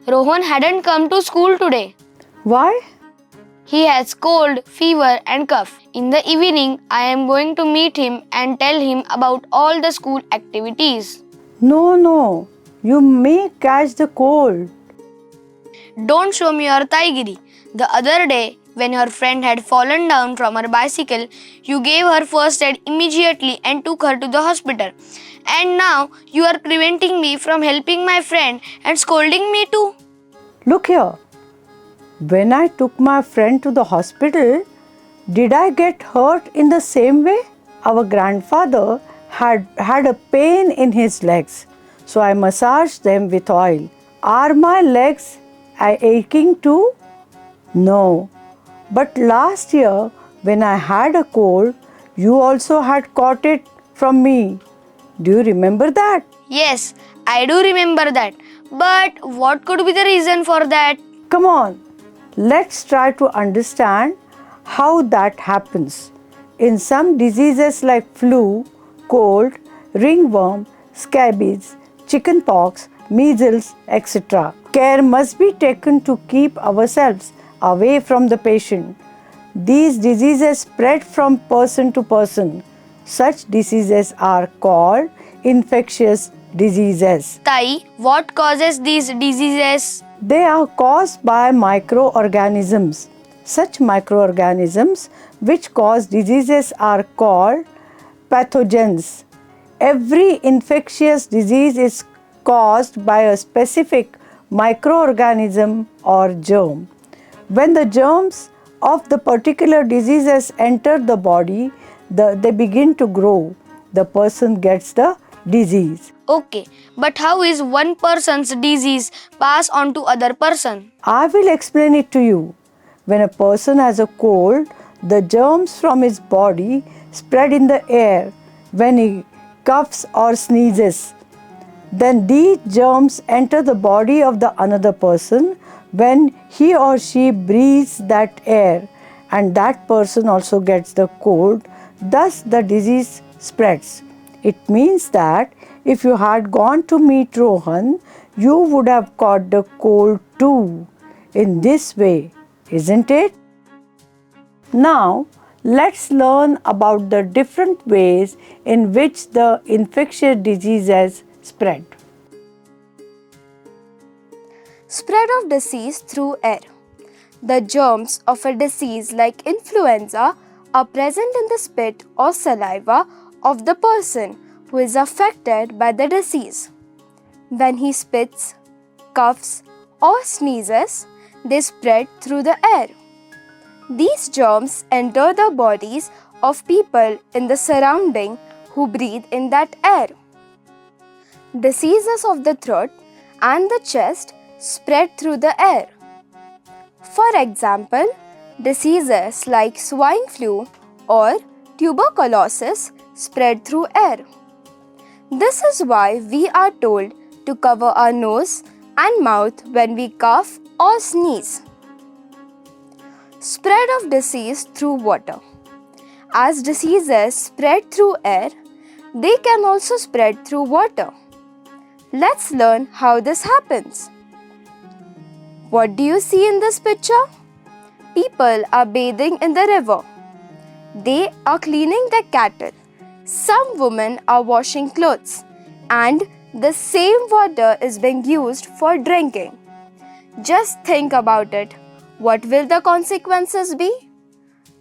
Rohan hadn't come to school today. Why? He has cold, fever and cough. In the evening, I am going to meet him and tell him about all the school activities. No. You may catch the cold. Don't show me your taigiri. The other day, when her friend had fallen down from her bicycle, you gave her first aid immediately and took her to the hospital. And now you are preventing me from helping my friend and scolding me too. Look here. When I took my friend to the hospital, did I get hurt in the same way? Our grandfather had a pain in his legs, so I massaged them with oil. Are my legs aching too? No. But last year, when I had a cold, you also had caught it from me. Do you remember that? Yes, I do remember that. But what could be the reason for that? Come on, let's try to understand how that happens. In some diseases like flu, cold, ringworm, scabies, chickenpox, measles, etc., care must be taken to keep ourselves away from the patient. These diseases spread from person to person. Such diseases are called infectious diseases. Tai, what causes these diseases? They are caused by microorganisms. Such microorganisms which cause diseases are called pathogens. Every infectious disease is caused by a specific microorganism or germ. When the germs of the particular diseases enter the body, they begin to grow. The person gets the disease. Okay, but how is one person's disease passed on to other person? I will explain it to you. When a person has a cold, the germs from his body spread in the air when he coughs or sneezes. Then these germs enter the body of the another person when he or she breathes that air, and that person also gets the cold. Thus the disease spreads. It means that if you had gone to meet Rohan, you would have caught the cold too. In this way, isn't it? Now, let's learn about the different ways in which the infectious diseases spread. Spread of disease through air. The germs of a disease like influenza are present in the spit or saliva of the person who is affected by the disease. When he spits, coughs, or sneezes, they spread through the air. These germs enter the bodies of people in the surrounding who breathe in that air. Diseases of the throat and the chest spread through the air. For example, diseases like swine flu or tuberculosis spread through air. This is why we are told to cover our nose and mouth when we cough or sneeze. Spread of disease through water. As diseases spread through air, they can also spread through water. Let's learn how this happens. What do you see in this picture? People are bathing in the river. They are cleaning their cattle. Some women are washing clothes, and the same water is being used for drinking. Just think about it. What will the consequences be?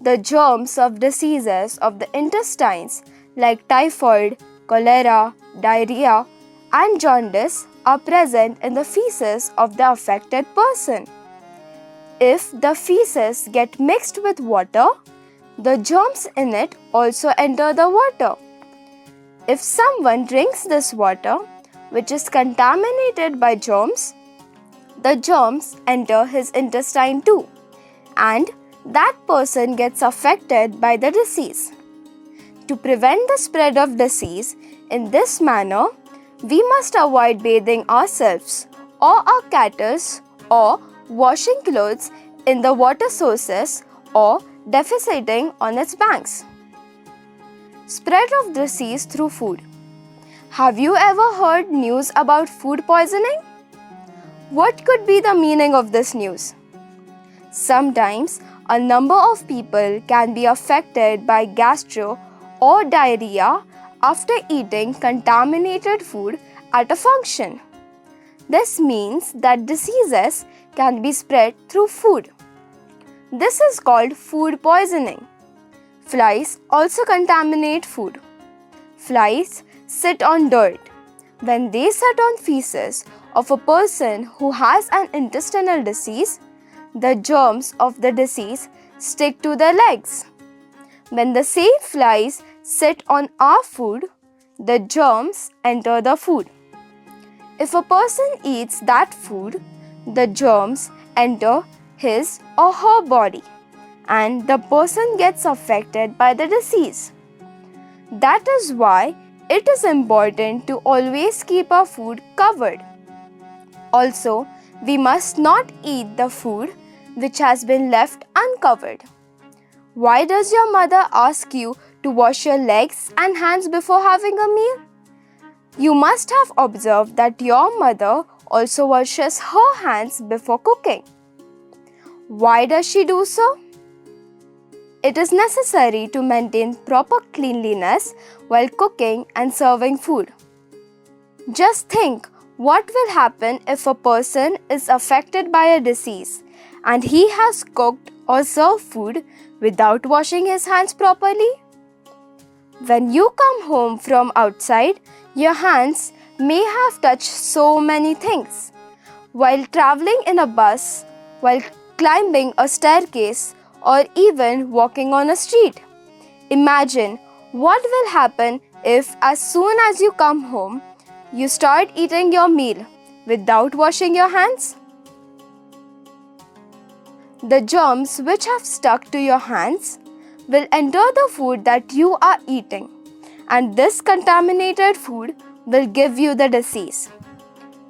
The germs of diseases of the intestines like typhoid, cholera, diarrhea, and jaundice are present in the feces of the affected person. If the feces get mixed with water, the germs in it also enter the water. If someone drinks this water, which is contaminated by germs, the germs enter his intestine too, and that person gets affected by the disease. To prevent the spread of disease in this manner, we must avoid bathing ourselves or our cattle or washing clothes in the water sources or defecating on its banks. Spread of disease through food. Have you ever heard news about food poisoning? What could be the meaning of this news? Sometimes a number of people can be affected by gastro or diarrhea after eating contaminated food at a function. This means that diseases can be spread through food. This is called food poisoning. Flies also contaminate food. Flies sit on dirt. When they sit on feces of a person who has an intestinal disease, the germs of the disease stick to their legs. When the same flies sit on our food, the germs enter the food. If a person eats that food, the germs enter his or her body and the person gets affected by the disease. That is why it is important to always keep our food covered. Also, we must not eat the food which has been left uncovered. Why does your mother ask you to wash your legs and hands before having a meal? You must have observed that your mother also washes her hands before cooking. Why does she do so? It is necessary to maintain proper cleanliness while cooking and serving food. Just think what will happen if a person is affected by a disease and he has cooked or served food without washing his hands properly. When you come home from outside, your hands may have touched so many things. While traveling in a bus, while climbing a staircase, or even walking on a street. Imagine what will happen if, as soon as you come home, you start eating your meal without washing your hands. The germs which have stuck to your hands will enter the food that you are eating, and this contaminated food will give you the disease.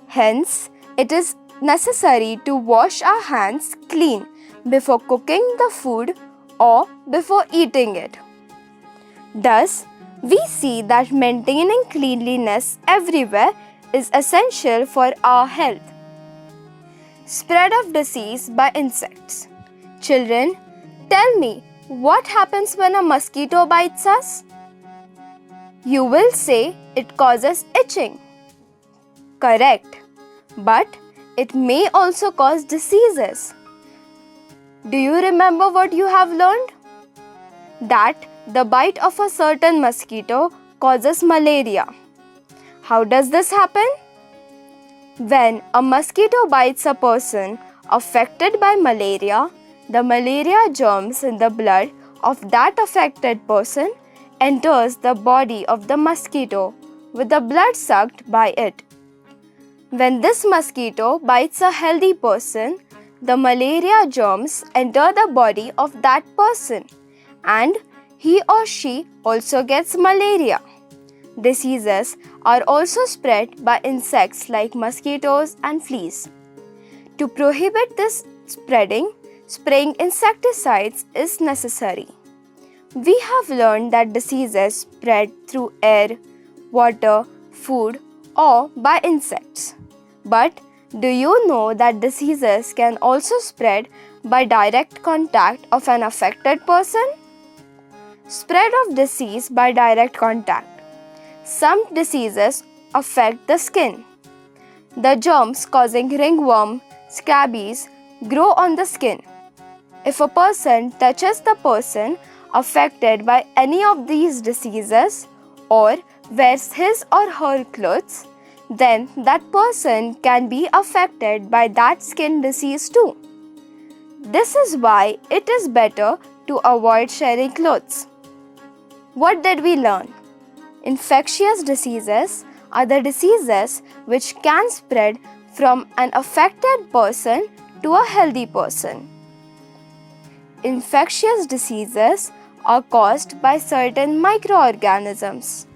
Hence, it is necessary to wash our hands clean before cooking the food or before eating it. Thus, we see that maintaining cleanliness everywhere is essential for our health. Spread of disease by insects. Children, tell me, what happens when a mosquito bites us? You will say it causes itching. Correct. But it may also cause diseases. Do you remember what you have learned? That the bite of a certain mosquito causes malaria. How does this happen? When a mosquito bites a person affected by malaria, the malaria germs in the blood of that affected person enters the body of the mosquito with the blood sucked by it. When this mosquito bites a healthy person, the malaria germs enter the body of that person and he or she also gets malaria. Diseases are also spread by insects like mosquitoes and fleas. To prohibit this spreading, spraying insecticides is necessary. We have learned that diseases spread through air, water, food, or by insects. But do you know that diseases can also spread by direct contact of an affected person? Spread of disease by direct contact. Some diseases affect the skin. The germs causing ringworm, scabies grow on the skin. If a person touches the person affected by any of these diseases or wears his or her clothes, then that person can be affected by that skin disease too. This is why it is better to avoid sharing clothes. What did we learn? Infectious diseases are the diseases which can spread from an affected person to a healthy person. Infectious diseases are caused by certain microorganisms.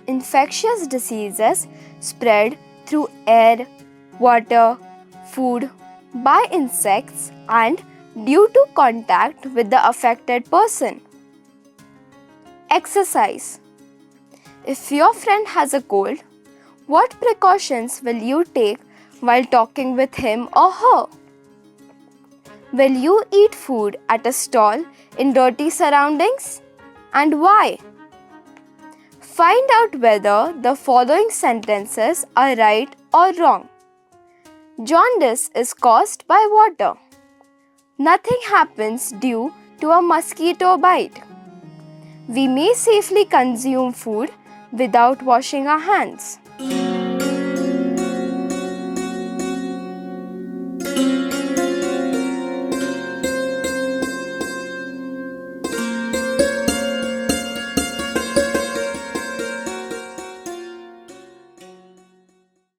Infectious diseases spread through air, water, food, by insects and due to contact with the affected person. Exercise. If your friend has a cold, what precautions will you take while talking with him or her? Will you eat food at a stall in dirty surroundings? And why? Find out whether the following sentences are right or wrong. Jaundice is caused by water. Nothing happens due to a mosquito bite. We may safely consume food without washing our hands.